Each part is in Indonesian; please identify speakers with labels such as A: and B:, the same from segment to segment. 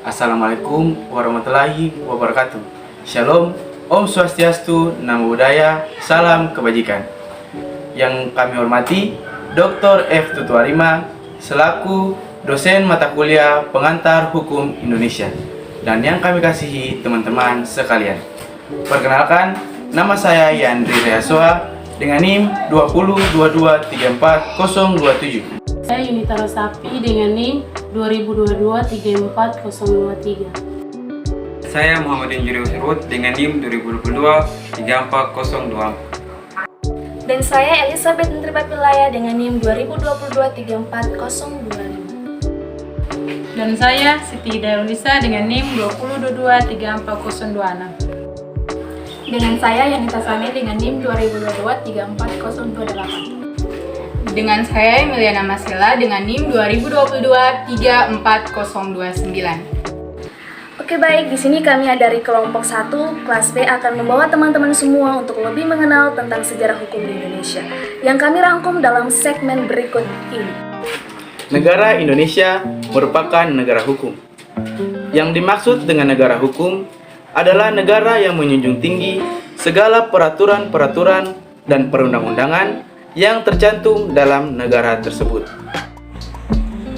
A: Assalamualaikum warahmatullahi wabarakatuh. Shalom, Om Swastiastu, Namo Buddhaya, Salam Kebajikan. Yang kami hormati Dr. F. Tutuarima selaku dosen mata kuliah pengantar hukum Indonesia, dan yang kami kasihi teman-teman sekalian. Perkenalkan, nama saya Yandri Reasoa dengan NIM 202234027.
B: Saya Yunita Rosapi dengan NIM 2022-34023.
C: Saya Muhammadin Julius Ruth dengan NIM 2022-34024.
D: Dan saya Elizabeth Ntripapilaya dengan NIM 2022-34025.
E: Dan saya Siti Hidayulisa dengan NIM 2022-34026.
F: Dengan saya Yanita Sani dengan NIM 2022-34028.
E: Dengan saya Emiliana Masila dengan NIM 2022-34029.
D: Oke, baik, di sini kami dari kelompok 1 kelas B akan membawa teman-teman semua untuk lebih mengenal tentang sejarah hukum di Indonesia yang kami rangkum dalam segmen berikut ini.
A: Negara Indonesia merupakan negara hukum. Yang dimaksud dengan negara hukum adalah negara yang menjunjung tinggi segala peraturan-peraturan dan perundang-undangan yang tercantum dalam negara tersebut.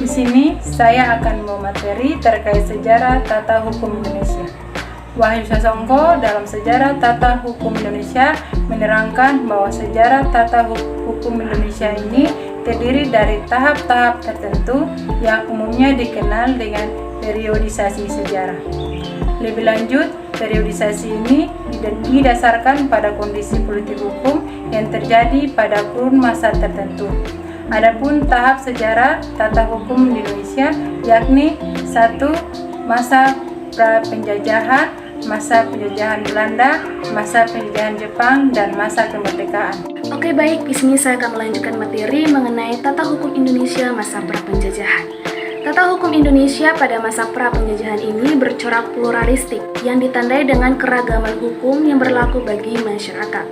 E: Di sini saya akan memateri terkait sejarah tata hukum Indonesia. Wahyu Sasongko dalam sejarah tata hukum Indonesia menerangkan bahwa sejarah tata hukum Indonesia ini terdiri dari tahap-tahap tertentu yang umumnya dikenal dengan periodisasi sejarah. Lebih lanjut, periodisasi ini didasarkan pada kondisi politik hukum yang terjadi pada kurun masa tertentu. Adapun tahap sejarah tata hukum di Indonesia yakni 1. Masa pra-penjajahan, masa penjajahan Belanda, masa penjajahan Jepang, dan masa kemerdekaan.
D: Oke, baik, di sini saya akan melanjutkan materi mengenai tata hukum Indonesia masa pra-penjajahan. Tata hukum Indonesia pada masa pra-penjajahan ini bercorak pluralistik yang ditandai dengan keragaman hukum yang berlaku bagi masyarakat.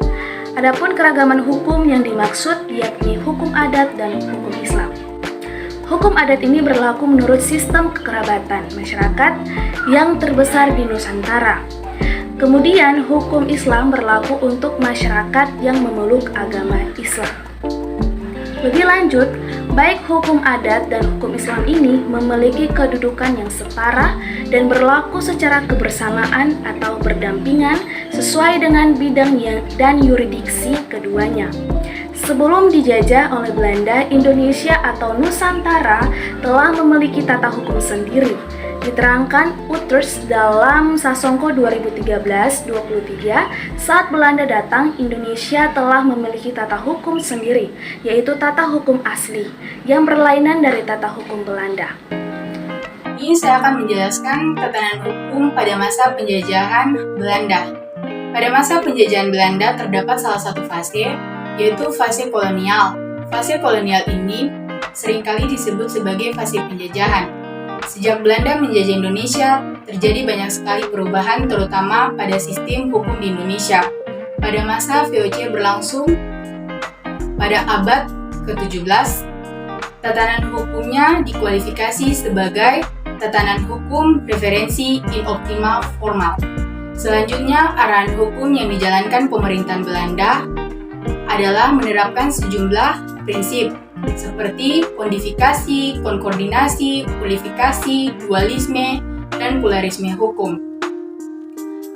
D: Adapun keragaman hukum yang dimaksud yakni hukum adat dan hukum Islam. Hukum adat ini berlaku menurut sistem kekerabatan masyarakat yang terbesar di Nusantara. Kemudian hukum Islam berlaku untuk masyarakat yang memeluk agama Islam. Lebih lanjut, baik hukum adat dan hukum Islam ini memiliki kedudukan yang setara dan berlaku secara kebersamaan atau berdampingan sesuai dengan bidang dan yurisdiksi keduanya. Sebelum dijajah oleh Belanda, Indonesia atau Nusantara telah memiliki tata hukum sendiri. Diterangkan Utters dalam Sasongko 2013-23, saat Belanda datang, Indonesia telah memiliki tata hukum sendiri, yaitu tata hukum asli, yang berlainan dari tata hukum Belanda.
E: Ini saya akan menjelaskan tatanan hukum pada masa penjajahan Belanda. Pada masa penjajahan Belanda terdapat salah satu fase, yaitu fase kolonial. Fase kolonial ini seringkali disebut sebagai fase penjajahan. Sejak Belanda menjajah Indonesia, terjadi banyak sekali perubahan terutama pada sistem hukum di Indonesia. Pada masa VOC berlangsung pada abad ke-17, tatanan hukumnya dikualifikasi sebagai tatanan hukum referensi inoptimal formal. Selanjutnya, arahan hukum yang dijalankan pemerintahan Belanda adalah menerapkan sejumlah prinsip seperti kodifikasi, konkordinasi, kualifikasi, dualisme, dan pluralisme hukum.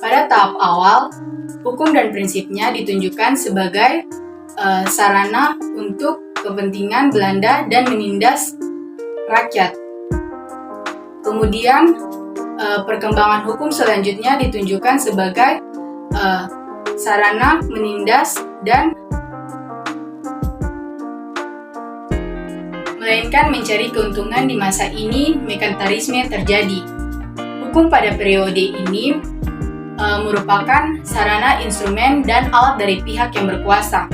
E: Pada tahap awal, hukum dan prinsipnya ditunjukkan sebagai sarana untuk kepentingan Belanda dan menindas rakyat. Kemudian, perkembangan hukum selanjutnya ditunjukkan sebagai sarana menindas dan melainkan mencari keuntungan di masa ini merkantilisme terjadi. Hukum pada periode ini merupakan sarana, instrumen, dan alat dari pihak yang berkuasa.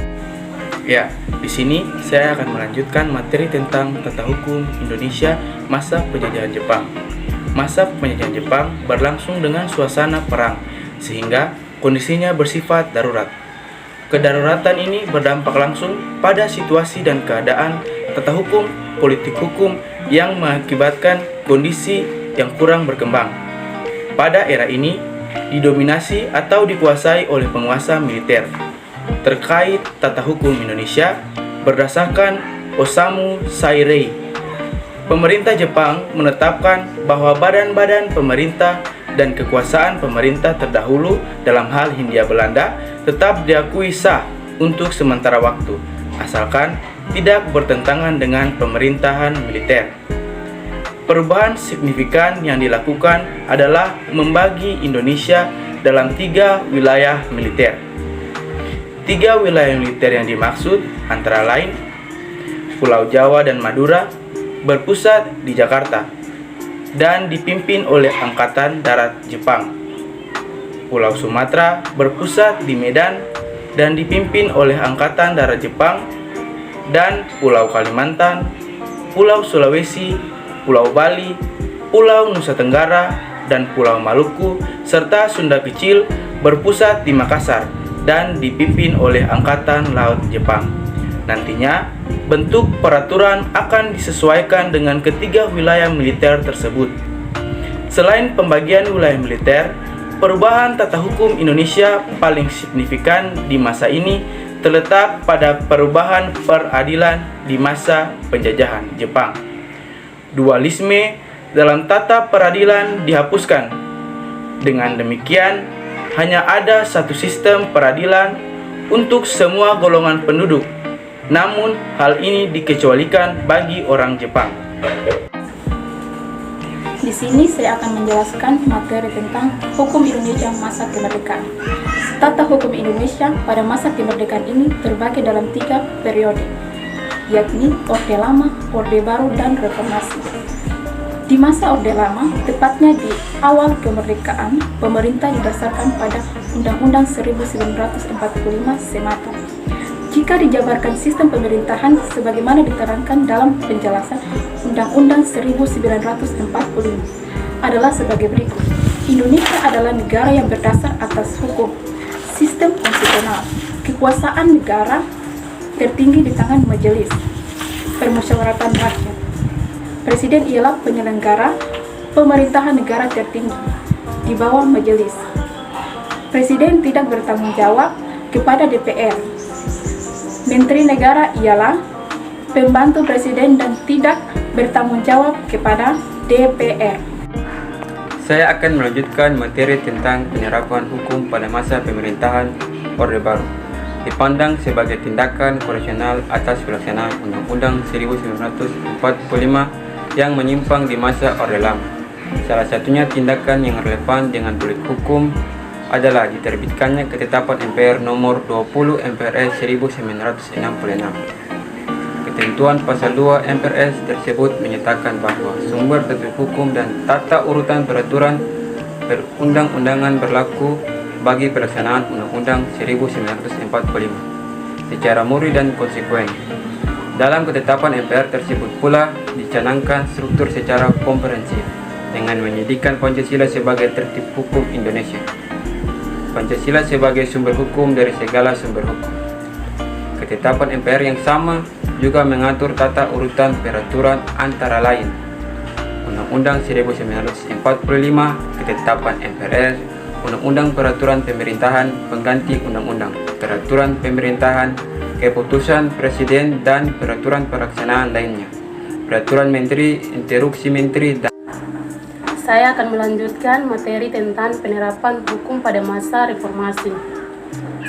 A: Ya, di sini saya akan melanjutkan materi tentang tata hukum Indonesia masa penjajahan Jepang. Masa penjajahan Jepang berlangsung dengan suasana perang, sehingga kondisinya bersifat darurat. Kedaruratan ini berdampak langsung pada situasi dan keadaan tata hukum, politik hukum yang mengakibatkan kondisi yang kurang berkembang. Pada era ini, didominasi atau dikuasai oleh penguasa militer. Terkait tata hukum Indonesia, berdasarkan Osamu Sairei, pemerintah Jepang menetapkan bahwa badan-badan pemerintah dan kekuasaan pemerintah terdahulu dalam hal Hindia Belanda tetap diakui sah untuk sementara waktu, asalkan tidak bertentangan dengan pemerintahan militer. Perubahan signifikan yang dilakukan adalah membagi Indonesia dalam 3 wilayah militer. 3 wilayah militer yang dimaksud antara lain Pulau Jawa dan Madura berpusat di Jakarta dan dipimpin oleh Angkatan Darat Jepang. Pulau Sumatera berpusat di Medan dan dipimpin oleh Angkatan Darat Jepang, dan Pulau Kalimantan, Pulau Sulawesi, Pulau Bali, Pulau Nusa Tenggara, dan Pulau Maluku serta Sunda Kecil berpusat di Makassar dan dipimpin oleh Angkatan Laut Jepang. Nantinya, bentuk peraturan akan disesuaikan dengan ketiga wilayah militer tersebut. Selain pembagian wilayah militer, perubahan tata hukum Indonesia paling signifikan di masa ini terletak pada perubahan peradilan di masa penjajahan Jepang. Dualisme dalam tata peradilan dihapuskan. Dengan demikian, hanya ada satu sistem peradilan untuk semua golongan penduduk. Namun, hal ini dikecualikan bagi orang Jepang.
F: Di sini saya akan menjelaskan materi tentang hukum Indonesia masa kemerdekaan. Tata hukum Indonesia pada masa kemerdekaan ini terbagi dalam 3 periode, yakni Orde Lama, Orde Baru, dan Reformasi. Di masa Orde Lama, tepatnya di awal kemerdekaan, pemerintah didasarkan pada Undang-Undang 1945 semata. Jika dijabarkan sistem pemerintahan sebagaimana diterangkan dalam penjelasan Undang-Undang 1945 adalah sebagai berikut. Indonesia adalah negara yang berdasar atas hukum, sistem konstitusional, kekuasaan negara tertinggi di tangan majelis, permusyawaratan rakyat. Presiden ialah penyelenggara pemerintahan negara tertinggi di bawah majelis. Presiden tidak bertanggung jawab kepada DPR. Menteri negara ialah pembantu presiden dan tidak bertanggung jawab kepada DPR.
C: Saya akan melanjutkan materi tentang penyerapan hukum pada masa pemerintahan Orde Baru, dipandang sebagai tindakan koreksional atas pelaksanaan Undang-Undang 1945 yang menyimpang di masa Orde Lama. Salah satunya tindakan yang relevan dengan delik hukum adalah diterbitkannya Ketetapan MPR nomor 20 MPRS 1966. Ketentuan pasal 2 MPRS tersebut menyatakan bahwa sumber tertib hukum dan tata urutan peraturan perundang-undangan berlaku bagi pelaksanaan Undang-Undang 1945 secara murni dan konsekuen. Dalam ketetapan MPR tersebut pula dicanangkan struktur secara komprehensif dengan menjadikan Pancasila sebagai tertib hukum Indonesia. Pancasila sebagai sumber hukum dari segala sumber hukum. Ketetapan MPR yang sama juga mengatur tata urutan peraturan antara lain Undang-Undang 1945, Ketetapan MPR, Undang-Undang Peraturan Pemerintahan pengganti Undang-Undang Peraturan Pemerintahan, Keputusan Presiden dan peraturan pelaksanaan lainnya, Peraturan Menteri, Instruksi Menteri, dan
B: Saya akan melanjutkan materi tentang penerapan hukum pada masa reformasi.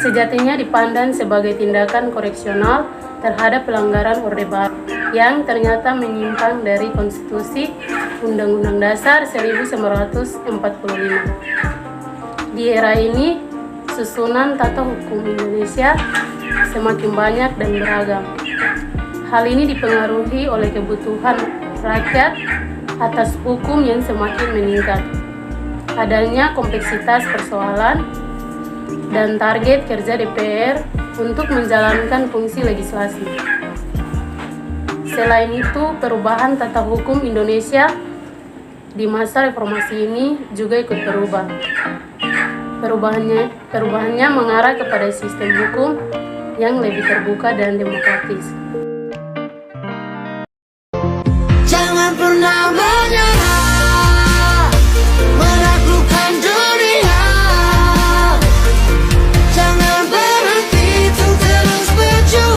B: Sejatinya dipandang sebagai tindakan koreksional terhadap pelanggaran Orde Baru yang ternyata menyimpang dari konstitusi Undang-Undang Dasar 1945. Di era ini, susunan tata hukum Indonesia semakin banyak dan beragam. Hal ini dipengaruhi oleh kebutuhan rakyat atas hukum yang semakin meningkat, adanya kompleksitas persoalan, dan target kerja DPR untuk menjalankan fungsi legislasi. Selain itu, perubahan tata hukum Indonesia di masa reformasi ini juga ikut berubah. Perubahannya mengarah kepada sistem hukum yang lebih terbuka dan demokratis.